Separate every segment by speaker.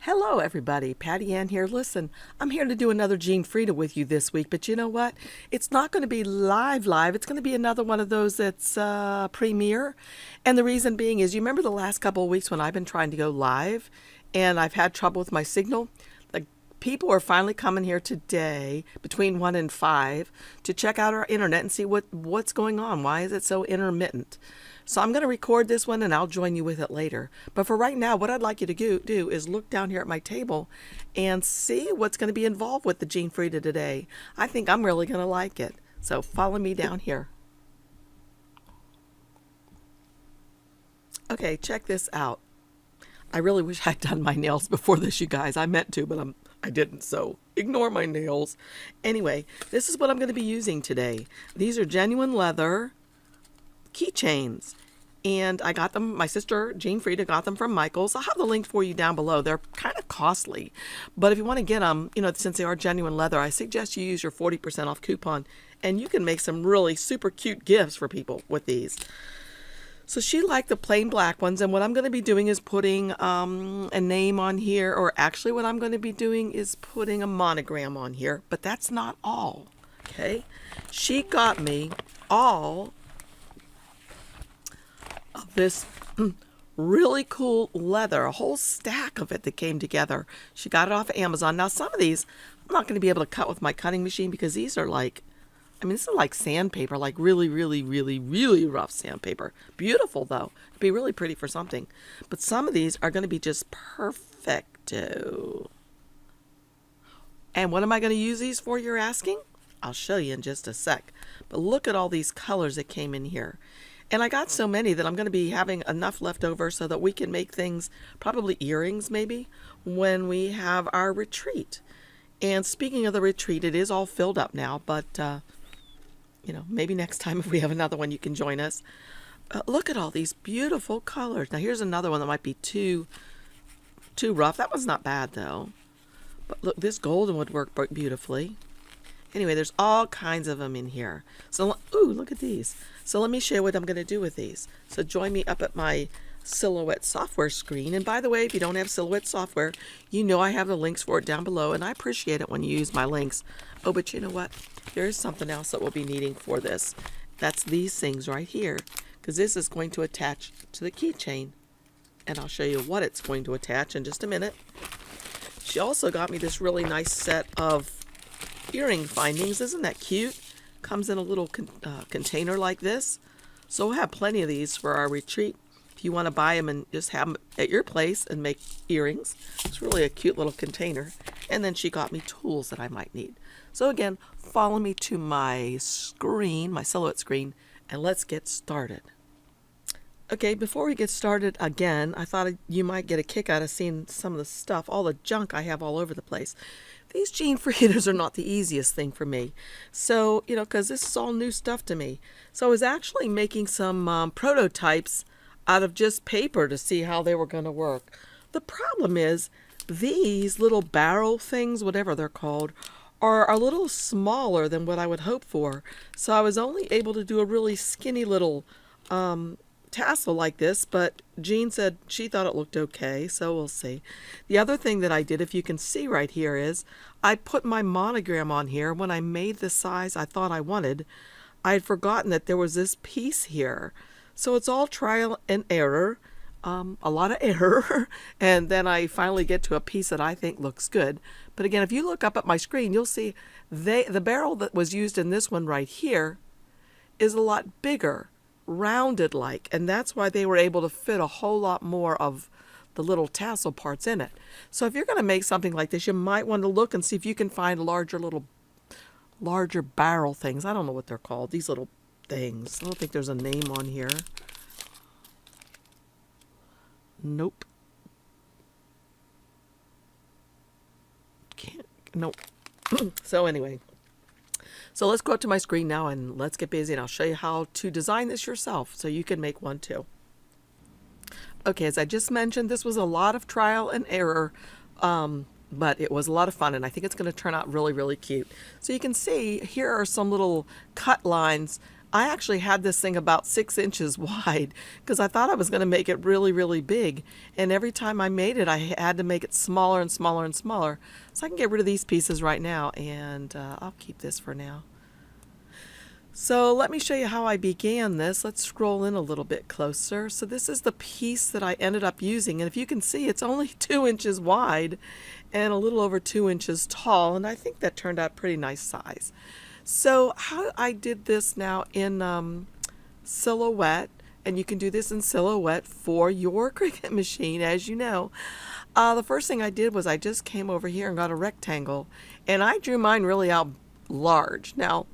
Speaker 1: Hello everybody, Patty Ann here. Listen, I'm here to do another Jean Frida with you this week, but you know what? It's not going to be live. It's going to be another one of those that's premiere. And the reason being is, you remember the last couple of weeks when I've been trying to go live and I've had trouble with my signal? Like, people are finally coming here today between 1 and 5 to check out our internet and see what's going on. Why is it so intermittent? So I'm going to record this one and I'll join you with it later. But for right now, what I'd like you to do is look down here at my table and see what's going to be involved with the Jean Frida today. I think I'm really going to like it. So follow me down here. Okay, check this out. I really wish I'd done my nails before this, you guys. I meant to, but I didn't, so ignore my nails. Anyway, this is what I'm going to be using today. These are genuine leather keychains, and I got them, my sister Jean Frida got them from Michael's. I'll have the link for you down below. They're kind of costly, but if you want to get them, since they are genuine leather, I suggest you use your 40% off coupon, and you can make some really super cute gifts for people with these. So she liked the plain black ones, and what I'm going to be doing is putting a name on here, or actually what I'm going to be doing is putting a monogram on here, but that's not all. Okay, she got me all of this really cool leather, a whole stack of it that came together. She got it off of Amazon. Now, some of these I'm not going to be able to cut with my cutting machine because these are like, this is like sandpaper, like really, really, really, really rough sandpaper. Beautiful though. It'd be really pretty for something. But some of these are going to be just perfecto. And what am I going to use these for, you're asking? I'll show you in just a sec. But look at all these colors that came in here. And I got so many that I'm going to be having enough left over so that we can make things, probably earrings maybe, when we have our retreat. And speaking of the retreat, it is all filled up now, but, maybe next time if we have another one, you can join us. Look at all these beautiful colors. Now here's another one that might be too rough. That one's not bad though. But look, this golden would work beautifully. Anyway, there's all kinds of them in here. So, ooh, look at these. So let me show you what I'm going to do with these. So join me up at my Silhouette software screen. And by the way, if you don't have Silhouette software, I have the links for it down below. And I appreciate it when you use my links. Oh, but you know what? There's something else that we'll be needing for this. That's these things right here. Because this is going to attach to the keychain. And I'll show you what it's going to attach in just a minute. She also got me this really nice set of earring findings. Isn't that cute? Comes in a little container like this. So we'll have plenty of these for our retreat. If you want to buy them and just have them at your place and make earrings. It's really a cute little container. And then she got me tools that I might need. So again, follow me to my screen, my Silhouette screen, and let's get started. Okay, before we get started again, I thought you might get a kick out of seeing some of the stuff, all the junk I have all over the place. These Jean Fridas are not the easiest thing for me. So, because this is all new stuff to me. So I was actually making some prototypes out of just paper to see how they were going to work. The problem is these little barrel things, whatever they're called, are a little smaller than what I would hope for. So I was only able to do a really skinny little tassel like this, but Jean said she thought it looked okay, so we'll see. The other thing that I did, if you can see right here, is I put my monogram on here. When I made the size I thought I wanted, I had forgotten that there was this piece here. So it's all trial and error, a lot of error, and then I finally get to a piece that I think looks good. But again, if you look up at my screen, you'll see the barrel that was used in this one right here is a lot bigger, rounded like, and that's why they were able to fit a whole lot more of the little tassel parts in it. So if you're going to make something like this, you might want to look and see if you can find larger barrel things. I don't know what they're called, these little things. I don't think there's a name on here. Nope. Nope. So anyway, so let's go up to my screen now and let's get busy, and I'll show you how to design this yourself so you can make one too. Okay, as I just mentioned, this was a lot of trial and error, but it was a lot of fun, and I think it's going to turn out really, really cute. So you can see here are some little cut lines I actually had this thing about 6 inches wide because I thought I was going to make it really, really big. And every time I made it, I had to make it smaller and smaller and smaller. So I can get rid of these pieces right now, and I'll keep this for now. So let me show you how I began this. Let's scroll in a little bit closer. So this is the piece that I ended up using. And if you can see, it's only 2 inches wide and a little over 2 inches tall. And I think that turned out pretty nice size. So how I did this now in Silhouette, and you can do this in Silhouette for your Cricut machine, as you know. The first thing I did was I just came over here and got a rectangle. And I drew mine really out large. Now,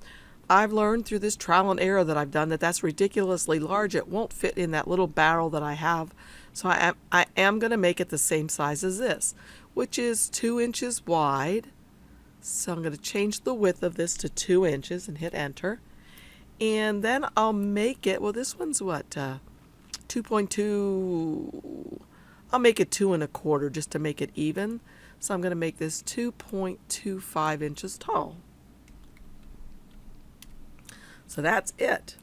Speaker 1: I've learned through this trial and error that I've done that that's ridiculously large. It won't fit in that little barrel that I have. So I am going to make it the same size as this, which is 2 inches wide. So I'm going to change the width of this to 2 inches and hit enter. And then I'll make it, well, this one's what, 2.2, I'll make it 2 1/4 just to make it even. So I'm going to make this 2.25 inches tall. So that's it.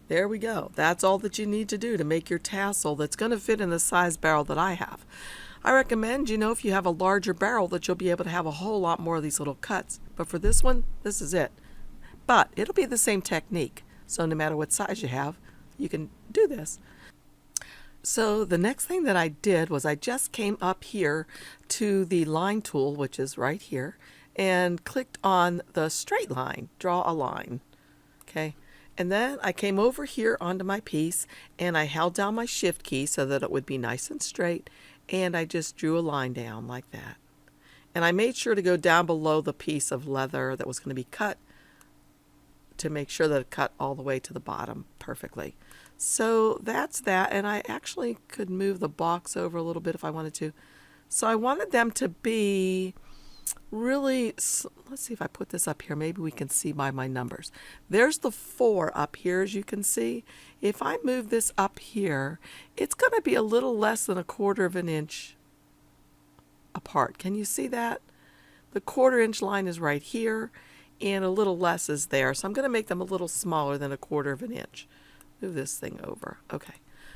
Speaker 1: There we go. That's all that you need to do to make your tassel that's going to fit in the size barrel that I have. I recommend, if you have a larger barrel, that you'll be able to have a whole lot more of these little cuts. But for this one, this is it. But it'll be the same technique. So no matter what size you have, you can do this. So the next thing that I did was I just came up here to the line tool, which is right here, and clicked on the straight line, draw a line. Okay, and then I came over here onto my piece and I held down my shift key so that it would be nice and straight, and I just drew a line down like that. And I made sure to go down below the piece of leather that was going to be cut to make sure that it cut all the way to the bottom perfectly. So that's that, and I actually could move the box over a little bit if I wanted to. So I wanted them to be really, let's see if I put this up here, maybe we can see by my numbers. There's the 4 up here, as you can see. If I move this up here, it's going to be a little less than 1/4 inch apart. Can you see that? The 1/4 inch line is right here, and a little less is there. So I'm going to make them a little smaller than 1/4 inch. Move this thing over. Okay.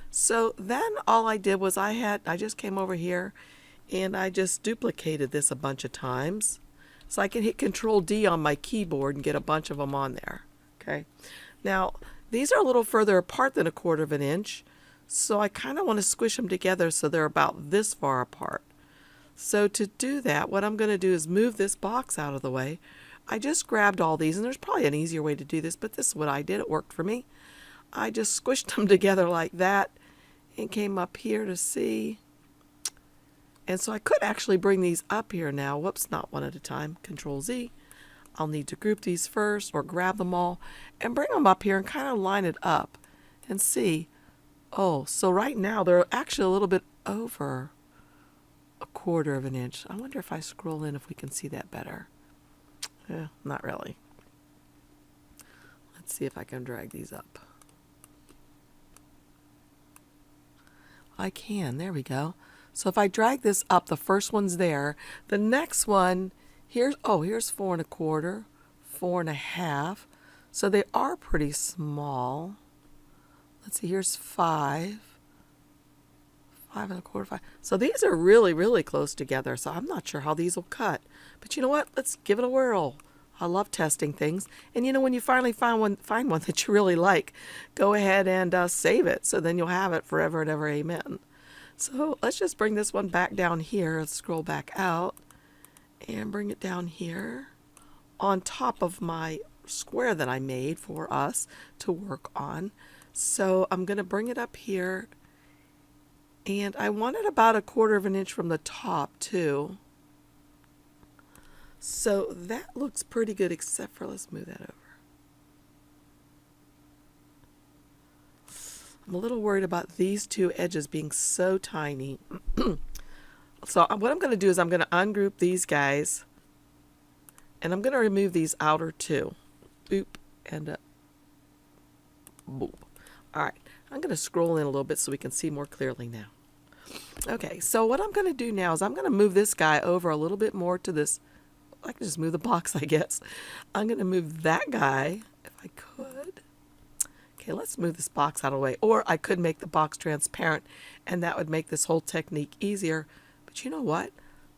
Speaker 1: So then all I did was I just came over here and I just duplicated this a bunch of times. So I can hit Control D on my keyboard and get a bunch of them on there. Okay. Now, these are a little further apart than 1/4 inch. So I kind of want to squish them together so they're about this far apart. So to do that, what I'm going to do is move this box out of the way. I just grabbed all these, and there's probably an easier way to do this, but this is what I did. It worked for me. I just squished them together like that and came up here to see. And so I could actually bring these up here now. Whoops, not one at a time. Control Z. I'll need to group these first or grab them all and bring them up here and kind of line it up and see. Oh, so right now they're actually a little bit over 1/4 inch. I wonder if I scroll in if we can see that better. Yeah, not really. Let's see if I can drag these up. I can. There we go. So if I drag this up, the first one's there. The next one, here's 4 1/4, 4 1/2. So they are pretty small. Let's see, here's 5, 5 1/4, 5. So these are really, really close together. So I'm not sure how these will cut. But you know what? Let's give it a whirl. I love testing things. And when you finally find one that you really like, go ahead and save it. So then you'll have it forever and ever. Amen. So let's just bring this one back down here. Let's scroll back out and bring it down here on top of my square that I made for us to work on. So I'm going to bring it up here, and I want it about 1/4 inch from the top too. So that looks pretty good, except for, let's move that over. I'm a little worried about these 2 edges being so tiny. So what I'm going to do is I'm going to ungroup these guys, and I'm going to remove these outer 2. Boop, and boop. All right, I'm going to scroll in a little bit so we can see more clearly now. Okay, so what I'm going to do now is I'm going to move this guy over a little bit more to this. I can just move the box, I guess. I'm going to move that guy, if I could. Okay, let's move this box out of the way. Or I could make the box transparent, and that would make this whole technique easier. But you know what?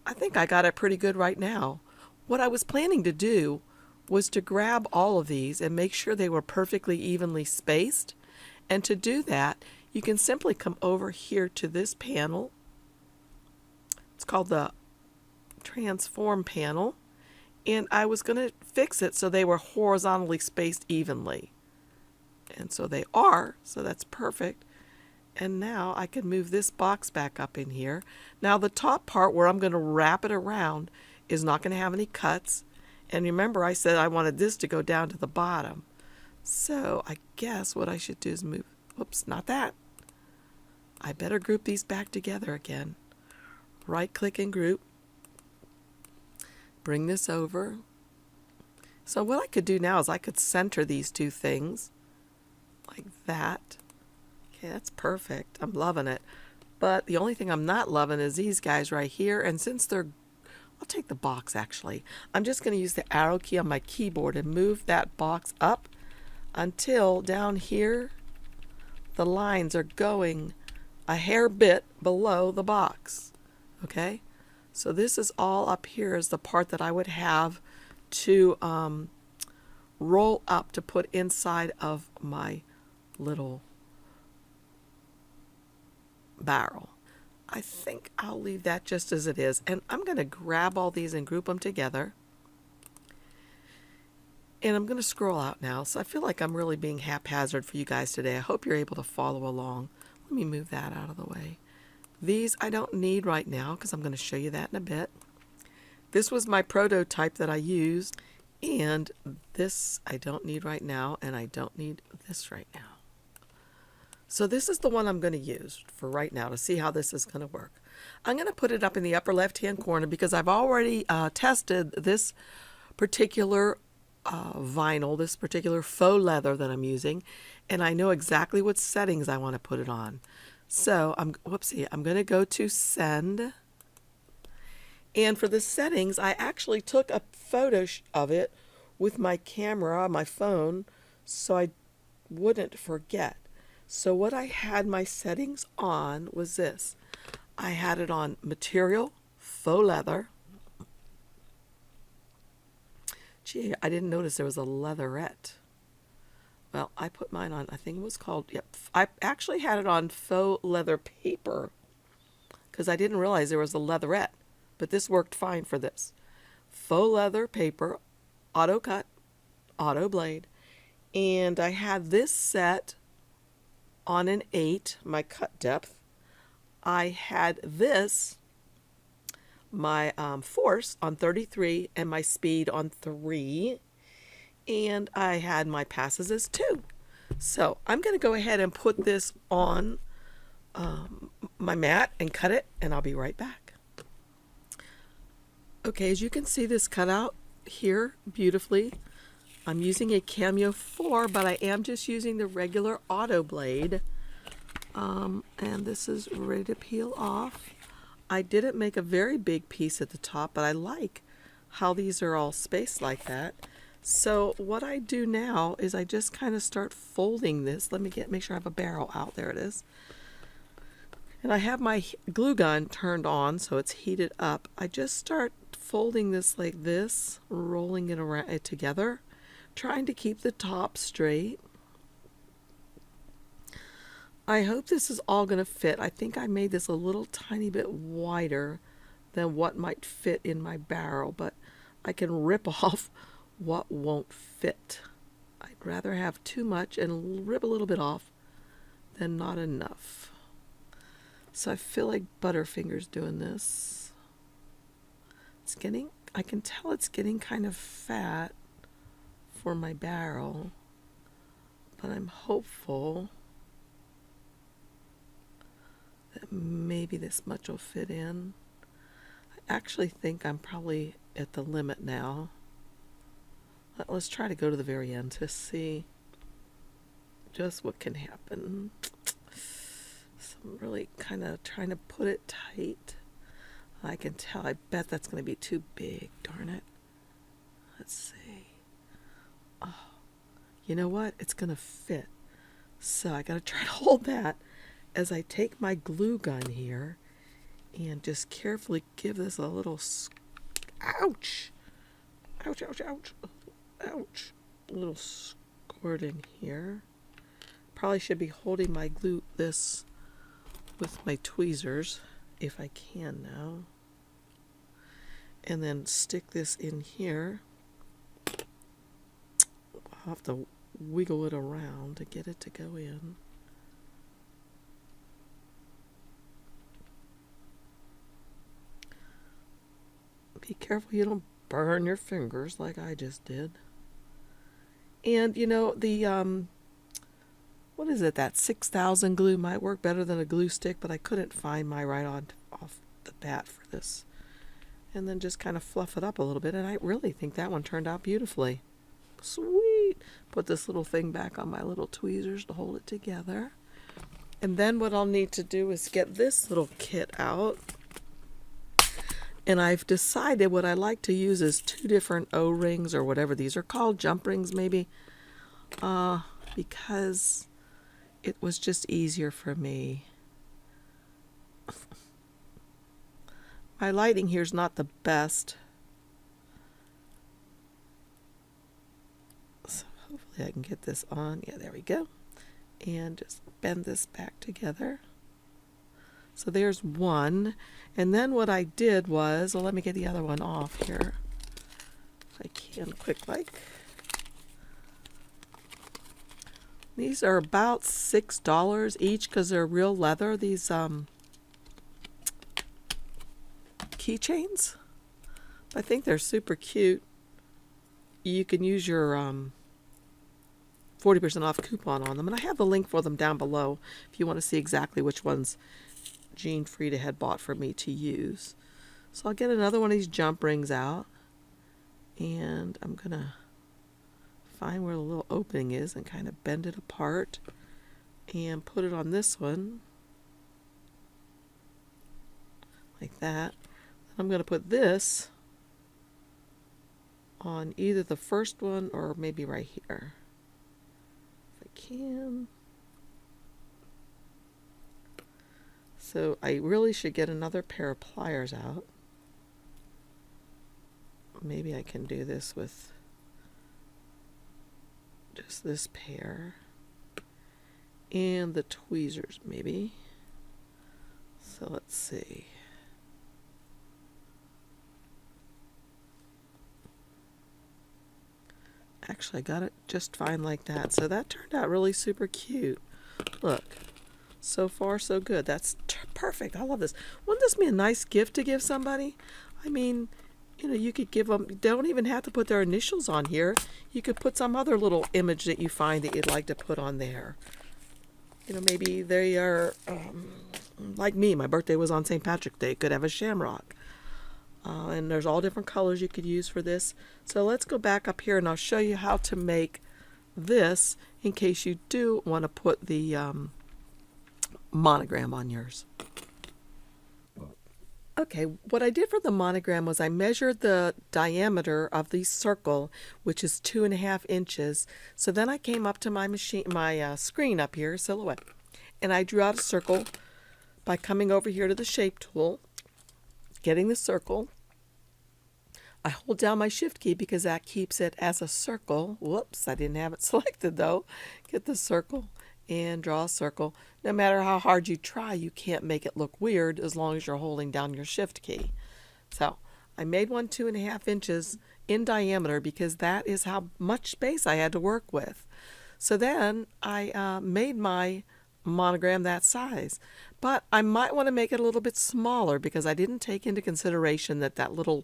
Speaker 1: I think I got it pretty good right now. What I was planning to do was to grab all of these and make sure they were perfectly evenly spaced. And to do that, you can simply come over here to this panel. It's called the Transform panel. And I was going to fix it so they were horizontally spaced evenly. And so they are, so that's perfect. And now I can move this box back up in here. Now the top part where I'm going to wrap it around is not going to have any cuts. And remember I said I wanted this to go down to the bottom. So I guess what I should do is move, whoops, not that. I better group these back together again. Right click and group. Bring this over. So what I could do now is I could center these two things like that. Okay, that's perfect. I'm loving it. But the only thing I'm not loving is these guys right here. And since they're, I'll take the box actually. I'm just going to use the arrow key on my keyboard and move that box up until down here the lines are going a hair bit below the box. Okay? So this is all up here is the part that I would have to roll up to put inside of my little barrel. I think I'll leave that just as it is. And I'm going to grab all these and group them together. And I'm going to scroll out now. So I feel like I'm really being haphazard for you guys today. I hope you're able to follow along. Let me move that out of the way. These I don't need right now because I'm going to show you that in a bit. This was my prototype that I used. And this I don't need right now. And I don't need this right now. So this is the one I'm going to use for right now to see how this is going to work. I'm going to put it up in the upper left-hand corner because I've already tested this particular vinyl, this particular faux leather that I'm using, and I know exactly what settings I want to put it on. So I'm going to go to Send. And for the settings, I actually took a photo of it with my camera, my phone, so I wouldn't forget. So what I had my settings on was this. I had it on material, faux leather. Gee, I didn't notice there was a leatherette. Well, I put mine on, I think it was called, yep. I actually had it on faux leather paper because I didn't realize there was a leatherette. But this worked fine for this. Faux leather paper, auto cut, auto blade. And I had this set on an 8, my cut depth. I had this, my force on 33 and my speed on 3. And I had my passes as 2. So I'm going to go ahead and put this on my mat and cut it, and I'll be right back. Okay, as you can see this cut out here beautifully. I'm using a Cameo 4, but I am just using the regular auto blade. And this is ready to peel off. I didn't make a very big piece at the top, but I like how these are all spaced like that. So what I do now is I just kind of start folding this. Let me make sure I have a barrel out. There it is. And I have my glue gun turned on, so it's heated up. I just start folding this like this, rolling it around together, trying to keep the top straight. I hope this is all going to fit. I think I made this a little tiny bit wider than what might fit in my barrel, but I can rip off what won't fit. I'd rather have too much and rip a little bit off than not enough. So I feel like Butterfinger's doing this. It's getting, I can tell it's getting kind of fat for my barrel, but I'm hopeful that maybe this much will fit in. I actually think I'm probably at the limit now. Let's try to go to the very end to see just what can happen. So I'm really kind of trying to put it tight. I can tell, I bet that's going to be too big, darn it. Let's see. Oh, you know what? It's going to fit. So I gotta try to hold that as I take my glue gun here and just carefully give this a little, ouch, ouch, ouch, ouch, ouch, a little squirt in here. Probably should be holding my glue, this with my tweezers, if I can now. And then stick this in here. I'll have to wiggle it around to get it to go in. Be careful you don't burn your fingers like I just did. And you know, the what is it, that 6,000 glue might work better than a glue stick, but I couldn't find my right on off the bat for this. And then just kind of fluff it up a little bit, and I really think that one turned out beautifully. Sweet. Put this little thing back on my little tweezers to hold it together. And then what I'll need to do is get this little kit out. And I've decided what I like to use is 2 different O-rings, or whatever these are called, jump rings maybe, because it was just easier for me. My lighting here is not the best, so hopefully I can get this on. Yeah, there we go. And just bend this back together. So there's one. And then what I did was, well, let me get the other one off here, if I can, quick like. These are about $6 each because they're real leather. These keychains. I think they're super cute. You can use your 40% off coupon on them, and I have the link for them down below if you want to see exactly which ones Jean Frieda had bought for me to use. So I'll get another one of these jump rings out, and I'm gonna find where the little opening is and kind of bend it apart and put it on this one like that. I'm going to put this on either the first one or maybe right here, if I can. So I really should get another pair of pliers out. Maybe I can do this with just this pair and the tweezers maybe. So let's see. Actually, I got it just fine like that. So that turned out really super cute. Look, so far so good. That's perfect. I love this. Wouldn't this be a nice gift to give somebody? I mean, you know, you could give them, you don't even have to put their initials on here. You could put some other little image that you find that you'd like to put on there. You know, maybe they are, like me, my birthday was on St. Patrick's Day. Could have a shamrock. And there's all different colors you could use for this. So let's go back up here and I'll show you how to make this in case you do want to put the monogram on yours. Okay, what I did for the monogram was I measured the diameter of the circle, which is 2.5 inches. So then I came up to my machine, my screen up here, silhouette, and I drew out a circle by coming over here to the shape tool, getting the circle. I hold down my shift key because that keeps it as a circle. Whoops, I didn't have it selected though. Get the circle and draw a circle. No matter how hard you try, you can't make it look weird as long as you're holding down your shift key. So I made one 2.5 inches in diameter because that is how much space I had to work with. So then I made my monogram that size, but I might want to make it a little bit smaller because I didn't take into consideration that that little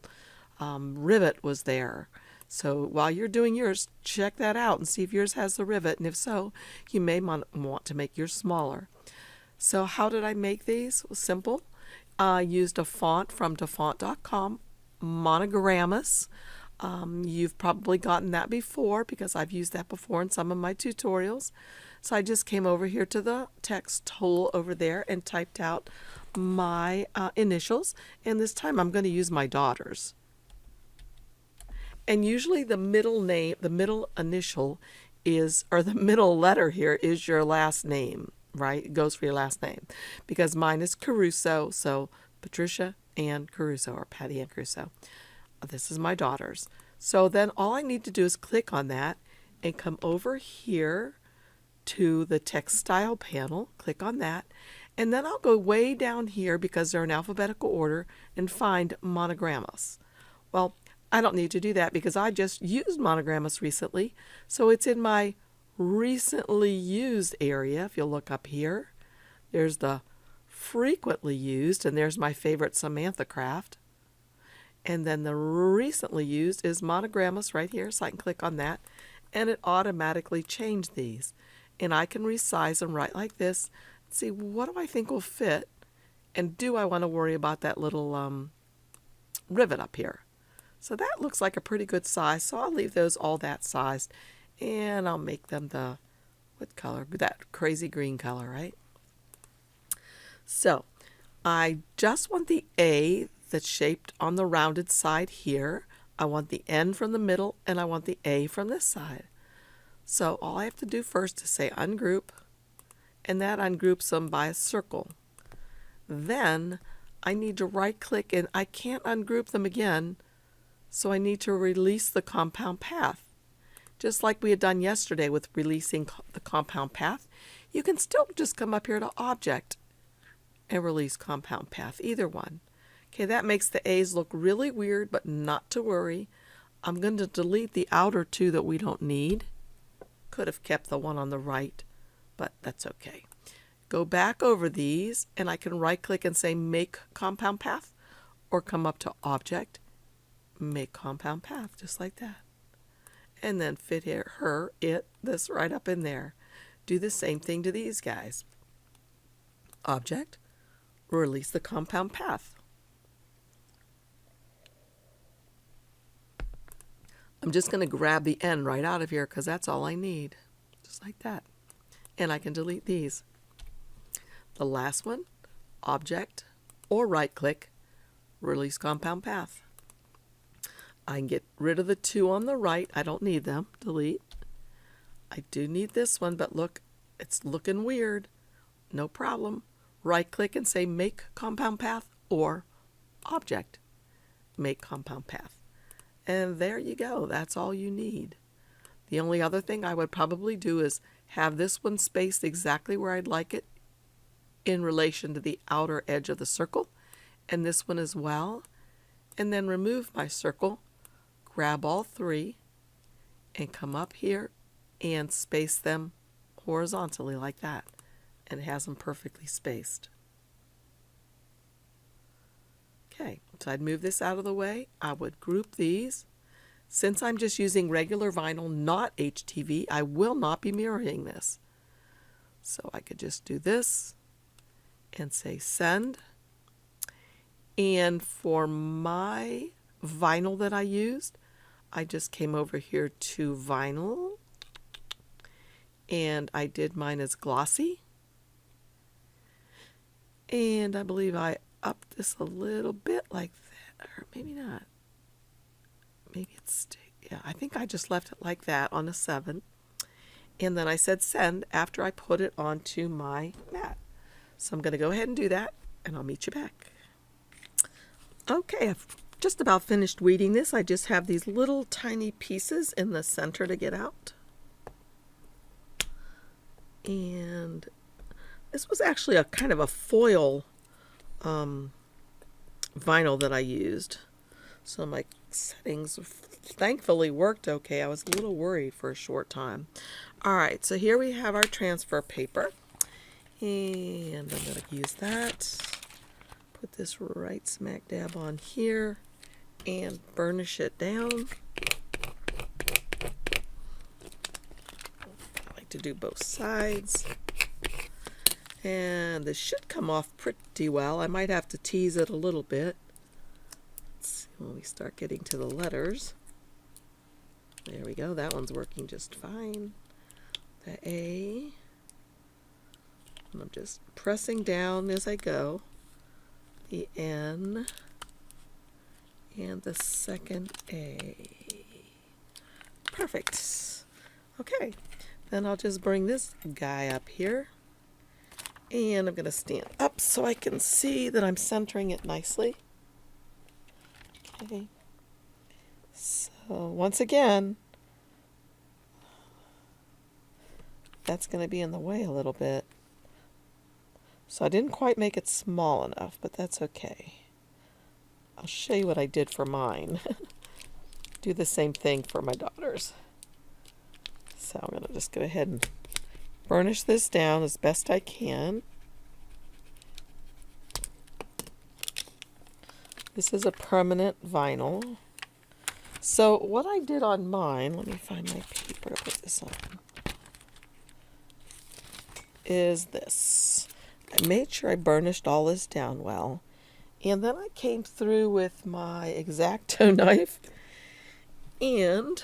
Speaker 1: rivet was there. So while you're doing yours, check that out and see if yours has the rivet, and if so, you may want to make yours smaller. So how did I make these? Well, simple. I used a font from dafont.com, Monogramus. You've probably gotten that before because I've used that before in some of my tutorials. So I just came over here to the text tool over there and typed out my initials, and this time I'm going to use my daughter's. And usually the middle name, the middle initial is, or the middle letter here is your last name, right? It goes for your last name. Because mine is Caruso, so Patricia Ann Caruso, or Patty Ann Caruso. This is my daughter's. So then all I need to do is click on that and come over here to the text style panel, click on that, and then I'll go way down here because they're in alphabetical order and find Monogramus. Well, I don't need to do that because I just used Monogramus recently, so it's in my recently used area. If you'll look up here, there's the frequently used, and there's my favorite Samantha craft. And then the recently used is Monogramus right here, so I can click on that, and it automatically changed these. And I can resize them right like this. See, what do I think will fit? And do I want to worry about that little rivet up here? So that looks like a pretty good size, so I'll leave those all that sized. And I'll make them the, what color? That crazy green color, right? So I just want the A that's shaped on the rounded side here. I want the N from the middle, and I want the A from this side. So all I have to do first is say ungroup, and that ungroups them by a circle. Then I need to right click, and I can't ungroup them again, so I need to release the compound path. Just like we had done yesterday with releasing the compound path, you can still just come up here to Object and release compound path, either one. Okay, that makes the A's look really weird, but not to worry. I'm going to delete the outer two that we don't need. Could have kept the one on the right, but that's okay. Go back over these, and I can right click and say make compound path, or come up to Object, make compound path, just like that. And then fit this right up in there. Do the same thing to these guys. Object, release the compound path. I'm just going to grab the N right out of here because that's all I need. Just like that. And I can delete these. The last one, Object, or right click, release compound path. I can get rid of the two on the right. I don't need them. Delete. I do need this one, but look, it's looking weird. No problem. Right click and say make compound path, or Object, make compound path. And there you go. That's all you need. The only other thing I would probably do is have this one spaced exactly where I'd like it in relation to the outer edge of the circle, and this one as well. And then remove my circle, grab all three, and come up here and space them horizontally like that. And it has them perfectly spaced. Okay, so I'd move this out of the way. I would group these. Since I'm just using regular vinyl, not HTV, I will not be mirroring this. So I could just do this and say send. And for my vinyl that I used, I just came over here to vinyl, and I did mine as glossy. And I believe I upped this a little bit like that, or maybe not. Maybe it's, yeah, I think I just left it like that on a 7. And then I said send after I put it onto my mat. So I'm going to go ahead and do that, and I'll meet you back. Okay, I've just about finished weeding this. I just have these little tiny pieces in the center to get out. And this was actually a kind of a foil vinyl that I used. So my settings thankfully worked okay. I was a little worried for a short time. All right, so here we have our transfer paper. And I'm going to use that. Put this right smack dab on here and burnish it down. I like to do both sides. And this should come off pretty well. I might have to tease it a little bit. Let's see when we start getting to the letters. There we go. That one's working just fine. The A. And I'm just pressing down as I go. The N. And the second A. Perfect. Okay, then I'll just bring this guy up here. And I'm going to stand up so I can see that I'm centering it nicely. Okay. So once again, that's going to be in the way a little bit. So I didn't quite make it small enough, but that's okay. I'll show you what I did for mine. Do the same thing for my daughters. So I'm going to just go ahead and burnish this down as best I can. This is a permanent vinyl. So what I did on mine, let me find my paper to put this on, is this. I made sure I burnished all this down well. And then I came through with my X-Acto knife. And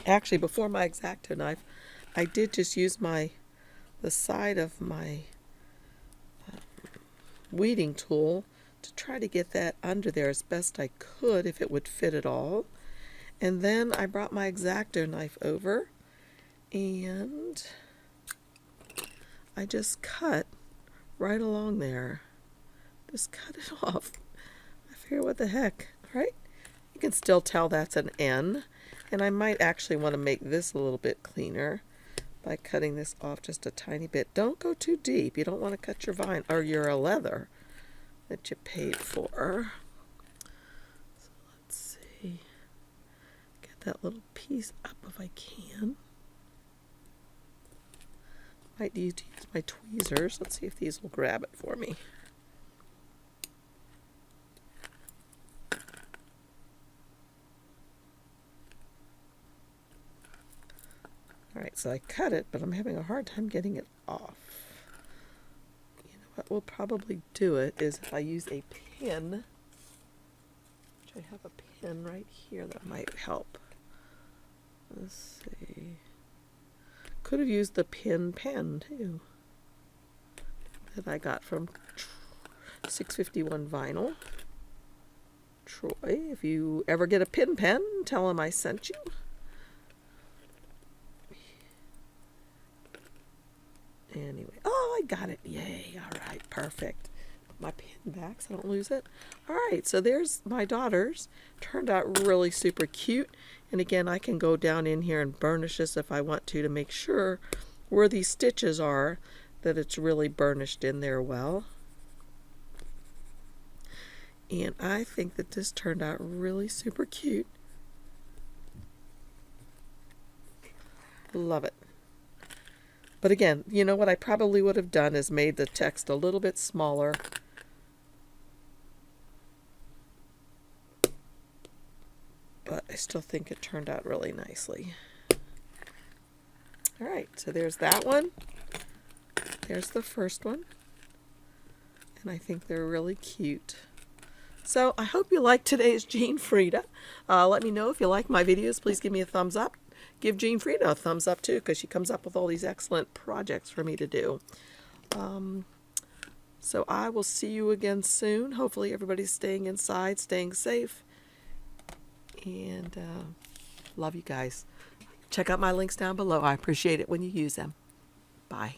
Speaker 1: actually before my X-Acto knife, I did just use the side of my weeding tool to try to get that under there as best I could if it would fit at all. And then I brought my X-Acto knife over and I just cut right along there. Just cut it off. I figure, what the heck, right? You can still tell that's an N. And I might actually want to make this a little bit cleaner by cutting this off just a tiny bit. Don't go too deep. You don't want to cut your vine or your leather that you paid for. So let's see. Get that little piece up if I can. Might need to use my tweezers. Let's see if these will grab it for me. Alright, so I cut it, but I'm having a hard time getting it off. You know what will probably do it is if I use a pin, which I have a pin right here that might help. Let's see. Could have used the pin pen too that I got from 651 Vinyl. Troy, if you ever get a pin pen, tell him I sent you. Anyway, oh, I got it. Yay. All right, perfect. Put my pin back so I don't lose it. All right, so there's my daughters. Turned out really super cute. And again, I can go down in here and burnish this if I want to make sure where these stitches are that it's really burnished in there well. And I think that this turned out really super cute. Love it. But again, you know what I probably would have done is made the text a little bit smaller. But I still think it turned out really nicely. All right, so there's that one. There's the first one. And I think they're really cute. So I hope you liked today's Jean Frida. Let me know if you like my videos. Please give me a thumbs up. Give Jean Frida a thumbs up too, because she comes up with all these excellent projects for me to do. So I will see you again soon. Hopefully everybody's staying inside, staying safe. And love you guys. Check out my links down below. I appreciate it when you use them. Bye.